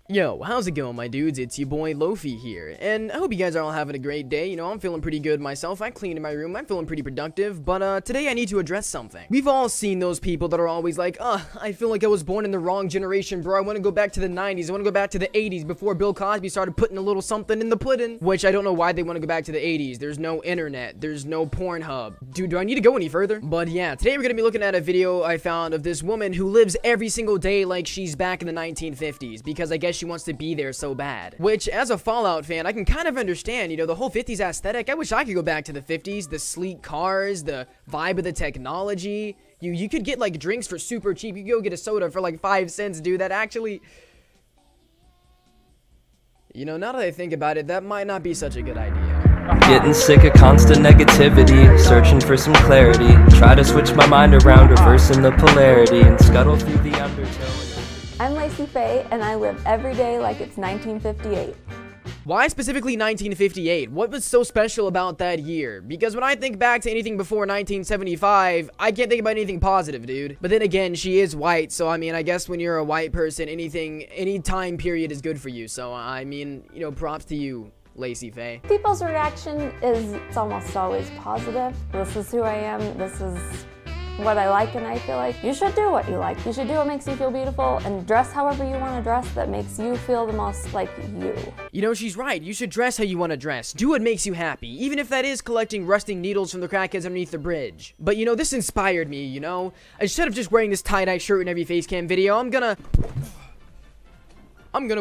Yo, how's it going, my dudes? It's your boy Lofi here, and I hope you guys are all having a great day. You know, I'm feeling pretty good myself. I cleaned in my room. I'm feeling pretty productive, but today I need to address something. We've all seen those people that are always like, I feel like I was born in the wrong generation, bro. I want to go back to the 90s. I want to go back to the 80s before Bill Cosby started putting a little something in the pudding, which I don't know why they want to go back to the 80s. There's no internet. There's no Pornhub. Dude, do I need to go any further? But yeah, today we're going to be looking at a video I found of this woman who lives every single day like she's back in the 1950s, because I guess she wants to be there so bad. Which, as a Fallout fan, I can kind of understand, you know, the whole 50s aesthetic. I wish I could go back to the 50s, the sleek cars, the vibe of the technology. You could get, like, drinks for super cheap. You could go get a soda for, like, 5 cents, dude. That actually... You know, now that I think about it, that might not be such a good idea. Getting sick of constant negativity, searching for some clarity. Try to switch my mind around, reversing the polarity, and scuttle through the undertow. I'm Laci Fay, and I live every day like it's 1958. Why specifically 1958? What was so special about that year? Because when I think back to anything before 1975, I can't think about anything positive, dude. But then again, she is white, so I mean, I guess when you're a white person, any time period is good for you. So, I mean, you know, props to you, Laci Fay. People's reaction is it's almost always positive. This is who I am, this is what I like, and I feel like you should do what you like. You should do what makes you feel beautiful and dress however you want to dress that makes you feel the most like you. You know, she's right. You should dress how you want to dress. Do what makes you happy, even if that is collecting rusting needles from the crackheads underneath the bridge. But, you know, this inspired me, you know? Instead of just wearing this tie-dye shirt in every face cam video, I'm gonna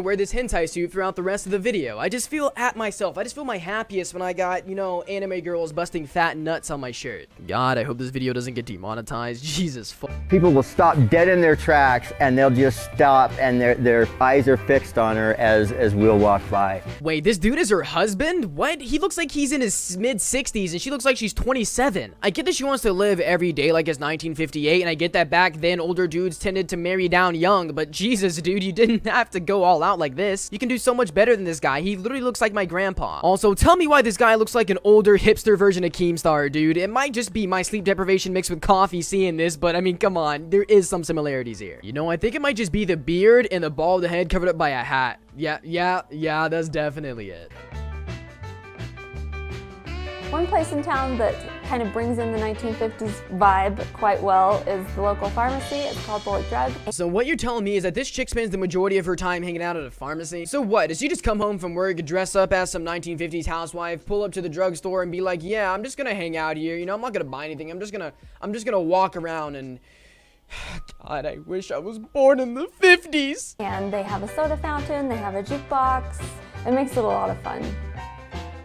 wear this hentai suit throughout the rest of the video. I just feel at myself. I just feel my happiest when I got, you know, anime girls busting fat nuts on my shirt. God, I hope this video doesn't get demonetized. Jesus fuck. People will stop dead in their tracks and they'll just stop and their eyes are fixed on her as we'll walk by. Wait, this dude is her husband? What? He looks like he's in his mid-60s and she looks like she's 27. I get that she wants to live every day like it's 1958, and I get that back then older dudes tended to marry down young, but Jesus, dude, you didn't have to go all out like this. You can do so much better than this guy. He literally looks like my grandpa. Also, tell me why this guy looks like an older hipster version of Keemstar, dude. It might just be my sleep deprivation mixed with coffee seeing this, but I mean, come on. There is some similarities here. You know, I think it might just be the beard and the bald head covered up by a hat. Yeah, that's definitely it. One place in town that kind of brings in the 1950s vibe quite well is the local pharmacy. It's called Bullet Drug. So what you're telling me is that this chick spends the majority of her time hanging out at a pharmacy? So what? Does she just come home from work, dress up as some 1950s housewife, pull up to the drugstore and be like, yeah, I'm just gonna hang out here. You know, I'm not gonna buy anything. I'm just gonna walk around and... God, I wish I was born in the 50s. And they have a soda fountain, they have a jukebox. It makes it a lot of fun.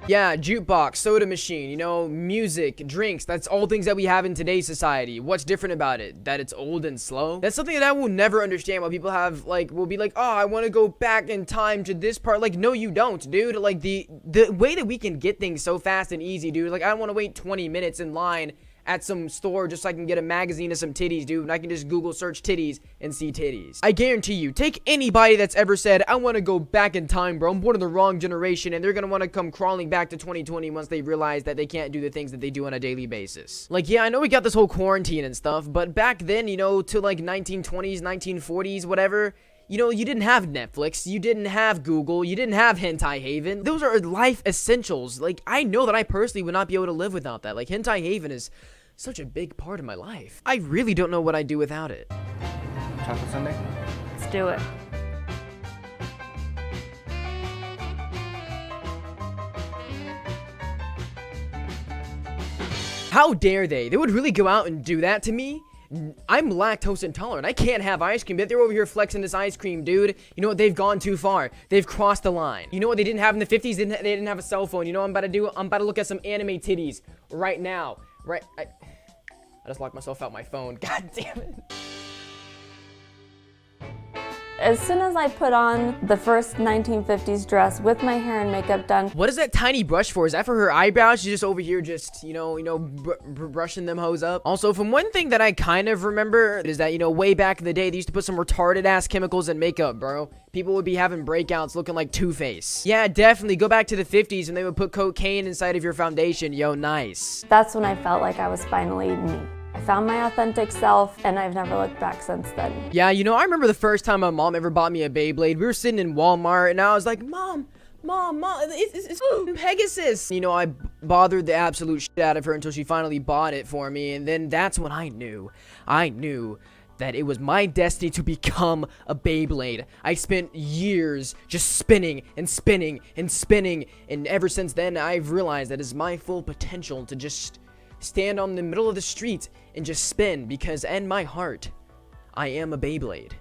Yeah, jukebox, soda machine, you know, music, drinks, that's all things that we have in today's society. What's different about it? That it's old and slow? That's something that I will never understand why people have, like, will be like, oh, I want to go back in time to this part. Like, no, you don't, dude. Like, the way that we can get things so fast and easy, dude. Like, I don't want to wait 20 minutes in line at some store just so I can get a magazine of some titties, dude, and I can just Google search titties and see titties. I guarantee you, take anybody that's ever said, I want to go back in time, bro, I'm born in the wrong generation, and they're gonna want to come crawling back to 2020 once they realize that they can't do the things that they do on a daily basis. Like, yeah, I know we got this whole quarantine and stuff, but back then, you know, to like 1920s, 1940s, whatever, you know, you didn't have Netflix, you didn't have Google, you didn't have Hentai Haven. Those are life essentials. Like, I know that I personally would not be able to live without that. Like, Hentai Haven is such a big part of my life. I really don't know what I'd do without it. Chocolate sundae? Let's do it. How dare they? They would really go out and do that to me? I'm lactose intolerant. I can't have ice cream. They're over here flexing this ice cream, dude. You know what? They've gone too far. They've crossed the line. You know what they didn't have in the 50s? They didn't have a cell phone. You know what I'm about to do? I'm about to look at some anime titties right now. Right, I just locked myself out my phone. God damn it. As soon as I put on the first 1950s dress with my hair and makeup done. What is that tiny brush for? Is that for her eyebrows? She's just over here just, you know, brushing them hoes up. Also, from one thing that I kind of remember is that, you know, way back in the day, they used to put some retarded ass chemicals in makeup, bro. People would be having breakouts looking like Two-Face. Yeah, definitely. Go back to the 50s and they would put cocaine inside of your foundation. Yo, nice. That's when I felt like I was finally me. I found my authentic self, and I've never looked back since then. Yeah, you know, I remember the first time my mom ever bought me a Beyblade. We were sitting in Walmart, and I was like, Mom, it's Pegasus. You know, I bothered the absolute shit out of her until she finally bought it for me, and then that's when I knew that it was my destiny to become a Beyblade. I spent years just spinning and spinning and spinning, and ever since then, I've realized that it's my full potential to just stand on the middle of the street and just spin, because in my heart, I am a Beyblade.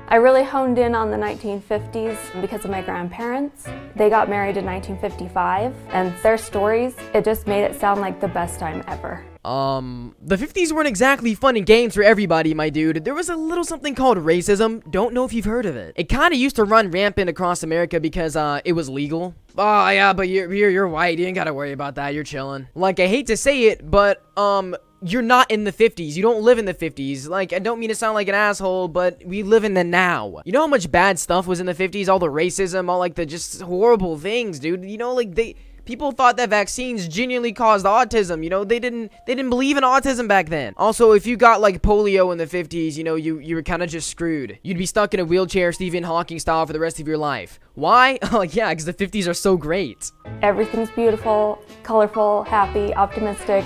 I really honed in on the 1950s because of my grandparents. They got married in 1955, and their stories, it just made it sound like the best time ever. The 50s weren't exactly fun and games for everybody, my dude. There was a little something called racism. Don't know if you've heard of it. It kind of used to run rampant across America because, it was legal. Oh, yeah, but you're white. You ain't gotta worry about that. You're chilling. Like, I hate to say it, but, you're not in the 50s. You don't live in the 50s. Like, I don't mean to sound like an asshole, but we live in the now. You know how much bad stuff was in the 50s? All the racism, all, like, the just horrible things, dude. You know, like, people thought that vaccines genuinely caused autism. You know, they didn't believe in autism back then. Also, if you got like polio in the 50s, you know, you were kind of just screwed. You'd be stuck in a wheelchair, Stephen Hawking style, for the rest of your life. Why? Oh yeah, because the 50s are so great. Everything's beautiful, colorful, happy, optimistic.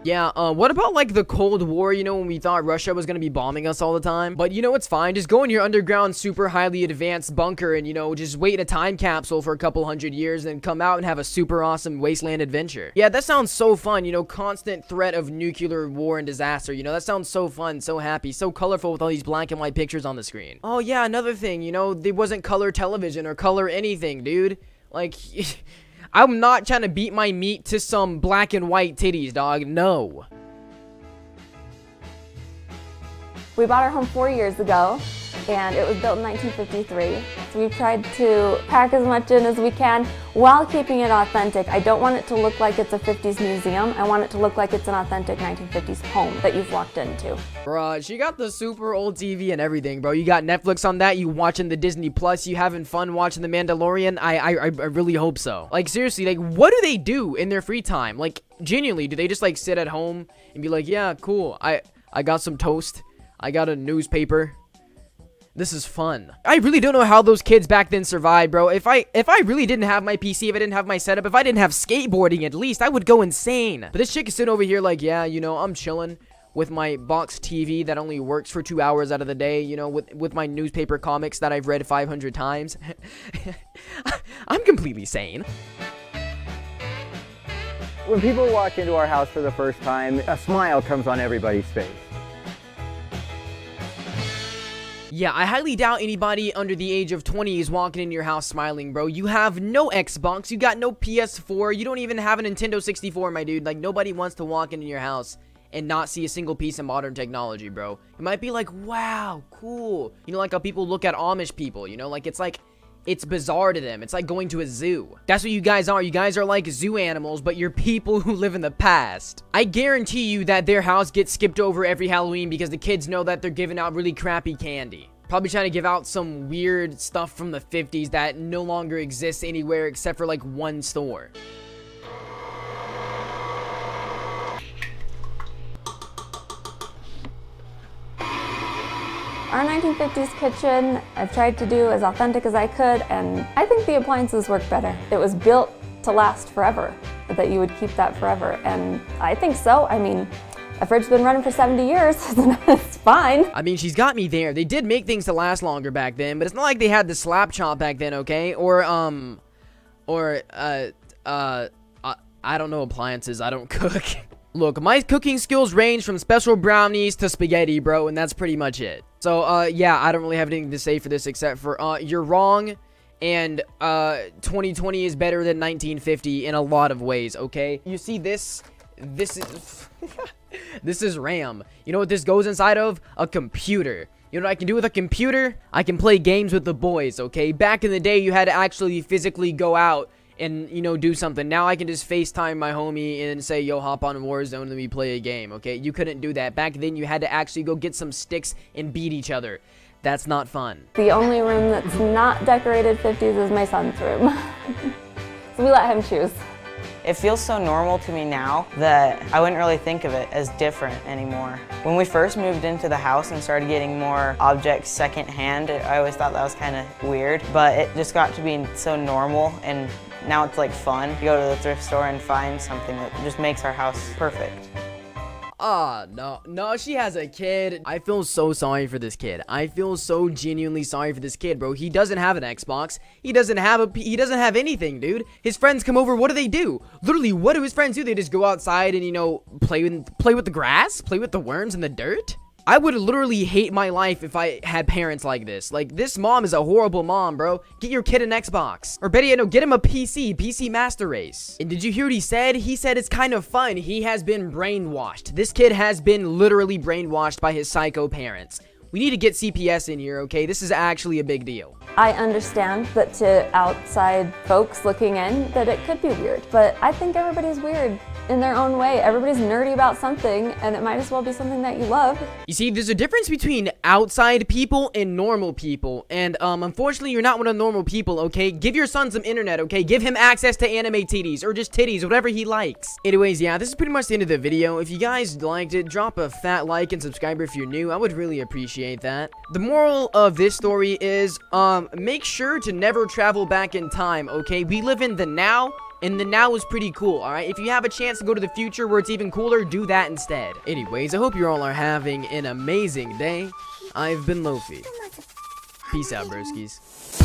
Yeah, what about, like, the Cold War, you know, when we thought Russia was gonna be bombing us all the time? But, you know, it's fine. Just go in your underground, super highly advanced bunker and, you know, just wait in a time capsule for a couple hundred years and come out and have a super awesome wasteland adventure. Yeah, that sounds so fun, you know, constant threat of nuclear war and disaster, you know, that sounds so fun, so happy, so colorful with all these black and white pictures on the screen. Oh, yeah, another thing, you know, there wasn't color television or color anything, dude. Like... I'm not trying to beat my meat to some black and white titties, dog. No. We bought our home 4 years ago, and it was built in 1953. So we've tried to pack as much in as we can while keeping it authentic. I don't want it to look like it's a 50s museum. I want it to look like it's an authentic 1950s home that you've walked into. Bruh, she got the super old TV and everything, bro. You got Netflix on that, you watching the Disney Plus, you having fun watching The Mandalorian? I really hope so. Like, seriously, like, what do they do in their free time? Like, genuinely, do they just, like, sit at home and be like, yeah, cool, I got some toast, I got a newspaper. This is fun. I really don't know how those kids back then survived, bro. If I really didn't have my PC, if I didn't have my setup, if I didn't have skateboarding at least, I would go insane. But this chick is sitting over here like, yeah, you know, I'm chilling with my box TV that only works for 2 hours out of the day, you know, with my newspaper comics that I've read 500 times. I'm completely sane. When people walk into our house for the first time, a smile comes on everybody's face. Yeah, I highly doubt anybody under the age of 20 is walking in your house smiling, bro. You have no Xbox, you got no PS4, you don't even have a Nintendo 64, my dude. Like, nobody wants to walk into your house and not see a single piece of modern technology, bro. It might be like, wow, cool. You know, like how people look at Amish people, you know? Like, it's bizarre to them. It's like going to a zoo. That's what you guys are. You guys are like zoo animals, but you're people who live in the past. I guarantee you that their house gets skipped over every Halloween because the kids know that they're giving out really crappy candy. Probably trying to give out some weird stuff from the 50s that no longer exists anywhere except for like one store. Our 1950s kitchen, I've tried to do as authentic as I could, and I think the appliances work better. It was built to last forever, that you would keep that forever, and I think so. I mean, a fridge's been running for 70 years, it's fine. I mean, she's got me there. They did make things to last longer back then, but it's not like they had the slap chop back then, okay? I don't know appliances, I don't cook. Look, my cooking skills range from special brownies to spaghetti, bro, and that's pretty much it. So, yeah, I don't really have anything to say for this except for, you're wrong, and, 2020 is better than 1950 in a lot of ways, okay? You see, this is... this is RAM. You know what this goes inside of? A computer. You know what I can do with a computer? I can play games with the boys, okay? Back in the day, you had to actually physically go out and, you know, do something. Now I can just FaceTime my homie and say, yo, hop on Warzone and we play a game, okay? You couldn't do that. Back then, you had to actually go get some sticks and beat each other. That's not fun. The only room that's not decorated 50s is my son's room. So we let him choose. It feels so normal to me now that I wouldn't really think of it as different anymore. When we first moved into the house and started getting more objects secondhand, I always thought that was kind of weird, but it just got to be so normal, and now it's like fun. You go to the thrift store and find something that just makes our house perfect. No, she has a kid. I feel so sorry for this kid. I feel so genuinely sorry for this kid, bro. He doesn't have an Xbox. He doesn't have anything, dude. His friends come over, what do? Literally, what do his friends do? They just go outside and, you know, play with the grass, play with the worms and the dirt? I would literally hate my life if I had parents like this. Like, this mom is a horrible mom, bro. Get your kid an Xbox. Or better yet, no, get him a PC Master Race. And did you hear what he said? He said it's kind of fun. He has been brainwashed. This kid has been literally brainwashed by his psycho parents. We need to get CPS in here, okay? This is actually a big deal. I understand that to outside folks looking in that it could be weird, but I think everybody's weird in their own way. Everybody's nerdy about something, and it might as well be something that you love. You see, there's a difference between outside people and normal people, and unfortunately, you're not one of the normal people, okay? Give your son some internet, okay? Give him access to anime titties, or just titties, whatever he likes. Anyways, yeah, this is pretty much the end of the video. If you guys liked it, drop a fat like and subscribe if you're new. I would really appreciate that. The moral of this story is, make sure to never travel back in time, okay? We live in the now, and the now is pretty cool, alright? If you have a chance to go to the future where it's even cooler, do that instead. Anyways, I hope you all are having an amazing day. I've been Lofi. Peace out, broskies.